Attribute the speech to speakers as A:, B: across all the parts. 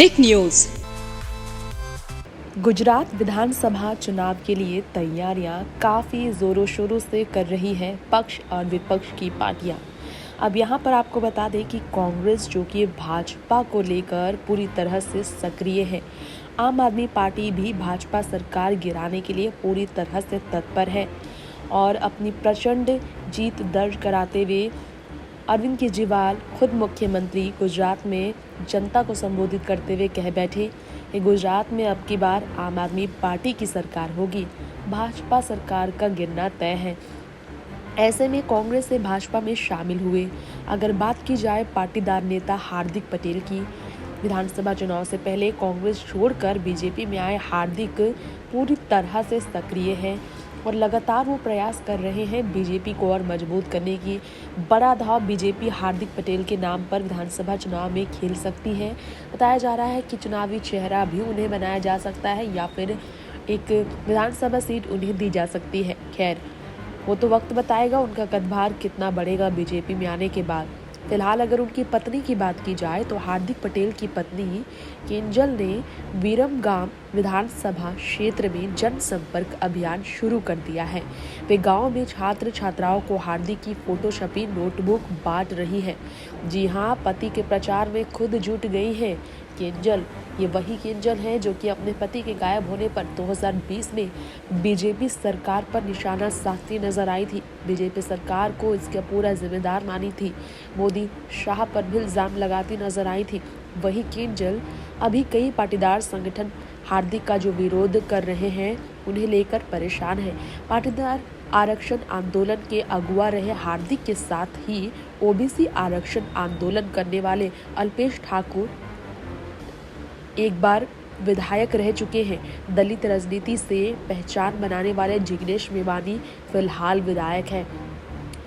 A: टिक news.
B: Gujarat विधानसभा चुनाव के लिए तैयारियां काफ़ी ज़ोरों शोरों से कर रही है पक्ष और विपक्ष की पार्टियां। अब यहां पर आपको बता दें कि कांग्रेस जो कि भाजपा को लेकर पूरी तरह से सक्रिय है। आम आदमी पार्टी भी भाजपा सरकार गिराने के लिए पूरी तरह से तत्पर है और अपनी प्रचंड जीत दर्ज कराते हुए अरविंद केजरीवाल खुद मुख्यमंत्री गुजरात में जनता को संबोधित करते हुए कह बैठे कि गुजरात में अब की बार आम आदमी पार्टी की सरकार होगी, भाजपा सरकार का गिरना तय है। ऐसे में कांग्रेस से भाजपा में शामिल हुए। अगर बात की जाए पाटीदार नेता हार्दिक पटेल की, विधानसभा चुनाव से पहले कांग्रेस छोड़कर बीजेपी में आए हार्दिक पूरी तरह से सक्रिय हैं और लगातार वो प्रयास कर रहे हैं बीजेपी को और मजबूत करने की। बड़ा दांव बीजेपी हार्दिक पटेल के नाम पर विधानसभा चुनाव में खेल सकती है। बताया जा रहा है कि चुनावी चेहरा भी उन्हें बनाया जा सकता है या फिर एक विधानसभा सीट उन्हें दी जा सकती है। खैर, वो तो वक्त बताएगा उनका कदभार कितना बढ़ेगा बीजेपी में आने के बाद। फिलहाल अगर उनकी पत्नी की बात की जाए तो हार्दिक पटेल की पत्नी केंजल ने विरमगाम विधानसभा क्षेत्र में जनसंपर्क अभियान शुरू कर दिया है। वे गांव में छात्र छात्राओं को हार्दिक की फोटो छपी नोटबुक बांट रही है। जी हां, पति के प्रचार में खुद जुट गई है केंजल। ये वही केंजल है जो कि अपने पति के गायब होने पर 2020 में बीजेपी सरकार पर निशाना साधती नजर आई थी। बीजेपी सरकार को इसका पूरा जिम्मेदार मानी थी। मोदी शाह पर भी इल्जाम लगाती नजर आई थी। वही केंजल अभी कई पाटीदार संगठन हार्दिक का जो विरोध कर रहे हैं उन्हें लेकर परेशान है। पाटीदार आरक्षण आंदोलन के अगुवा रहे हार्दिक के साथ ही ओबीसी आरक्षण आंदोलन करने वाले अल्पेश ठाकुर एक बार विधायक रह चुके हैं। दलित राजनीति से पहचान बनाने वाले जिग्नेश मेवानी फिलहाल विधायक हैं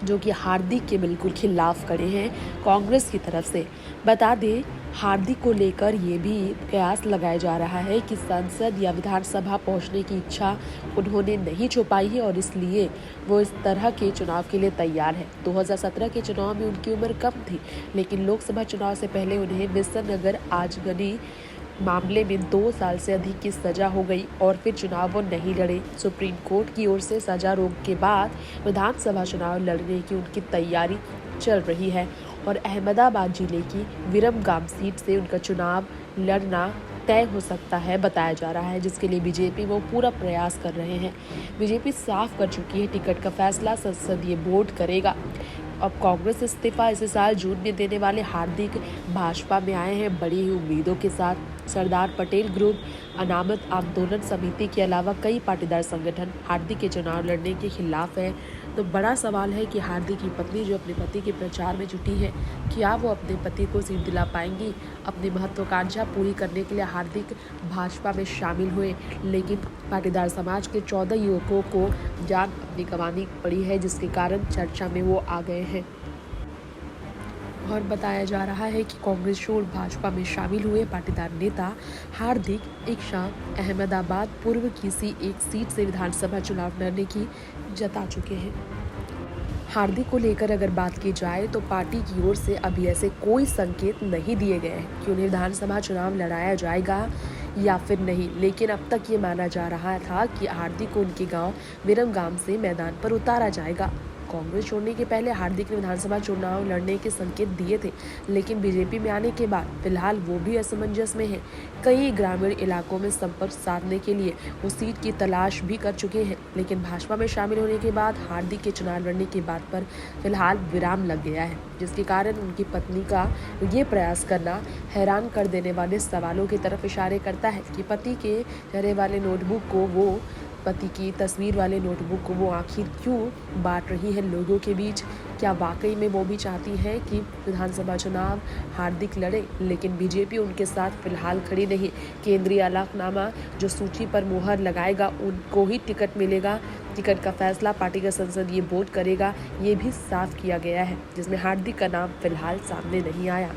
B: जो कि हार्दिक के बिल्कुल खिलाफ खड़े हैं कांग्रेस की तरफ से। बता दें, हार्दिक को लेकर ये भी कयास लगाया जा रहा है कि संसद या विधानसभा पहुंचने की इच्छा उन्होंने नहीं छुपाई है और इसलिए वो इस तरह के चुनाव के लिए तैयार है। 2017 के चुनाव में उनकी उम्र कम थी, लेकिन लोकसभा चुनाव से पहले उन्हें विसनगर आजगनी मामले में 2 साल से अधिक की सजा हो गई और फिर चुनाव वो नहीं लड़े। सुप्रीम कोर्ट की ओर से सजा रोक के बाद विधानसभा चुनाव लड़ने की उनकी तैयारी चल रही है और अहमदाबाद जिले की विरमगाम सीट से उनका चुनाव लड़ना तय हो सकता है बताया जा रहा है, जिसके लिए बीजेपी वो पूरा प्रयास कर रहे हैं। बीजेपी साफ कर चुकी है टिकट का फैसला संसदीय बोर्ड करेगा। अब कांग्रेस इस्तीफा इस साल जून में देने वाले हार्दिक भाजपा में आए हैं बड़ी ही उम्मीदों के साथ। सरदार पटेल ग्रुप, अनामत आंदोलन समिति के अलावा कई पाटीदार संगठन हार्दिक के चुनाव लड़ने के खिलाफ हैं। तो बड़ा सवाल है कि हार्दिक की पत्नी जो अपने पति के प्रचार में जुटी है, क्या वो अपने पति को सीट दिला पाएंगी? अपनी महत्वाकांक्षा पूरी करने के लिए हार्दिक भाजपा में शामिल हुए, लेकिन पाटीदार समाज के 14 युवकों को जान अपनी गंवानी पड़ी है, जिसके कारण चर्चा में वो आ गए हैं। और बताया जा रहा है कि कांग्रेस छोड़ भाजपा में शामिल हुए पाटीदार नेता हार्दिक एक शाम अहमदाबाद पूर्व किसी एक सीट से विधानसभा चुनाव लड़ने की जता चुके हैं। हार्दिक को लेकर अगर बात की जाए तो पार्टी की ओर से अभी ऐसे कोई संकेत नहीं दिए गए हैं कि उन्हें विधानसभा चुनाव लड़ाया जाएगा या फिर नहीं, लेकिन अब तक ये माना जा रहा था कि हार्दिक को उनके गांव विरमगाम से मैदान पर उतारा जाएगा। कांग्रेस छोड़ने के पहले हार्दिक ने विधानसभा चुनाव लड़ने के संकेत दिए थे, लेकिन बीजेपी में आने के बाद फिलहाल वो भी असमंजस में है। कई ग्रामीण इलाकों में संपर्क साधने के लिए वो सीट की तलाश भी कर चुके हैं, लेकिन भाजपा में शामिल होने के बाद हार्दिक के चुनाव लड़ने की बात पर फिलहाल विराम लग गया है, जिसके कारण उनकी पत्नी का ये प्रयास करना हैरान कर देने वाले सवालों की तरफ इशारे करता है कि पति के चेहरे वाले नोटबुक को वो पति की तस्वीर वाले नोटबुक को वो आखिर क्यों बांट रही है लोगों के बीच? क्या वाकई में वो भी चाहती है कि विधानसभा चुनाव हार्दिक लड़े? लेकिन बीजेपी उनके साथ फिलहाल खड़ी नहीं। केंद्रीय अलगनामा जो सूची पर मुहर लगाएगा उनको ही टिकट मिलेगा। टिकट का फैसला पार्टी का संसदीय बोर्ड करेगा, ये भी साफ किया गया है, जिसमें हार्दिक का नाम फिलहाल सामने नहीं आया।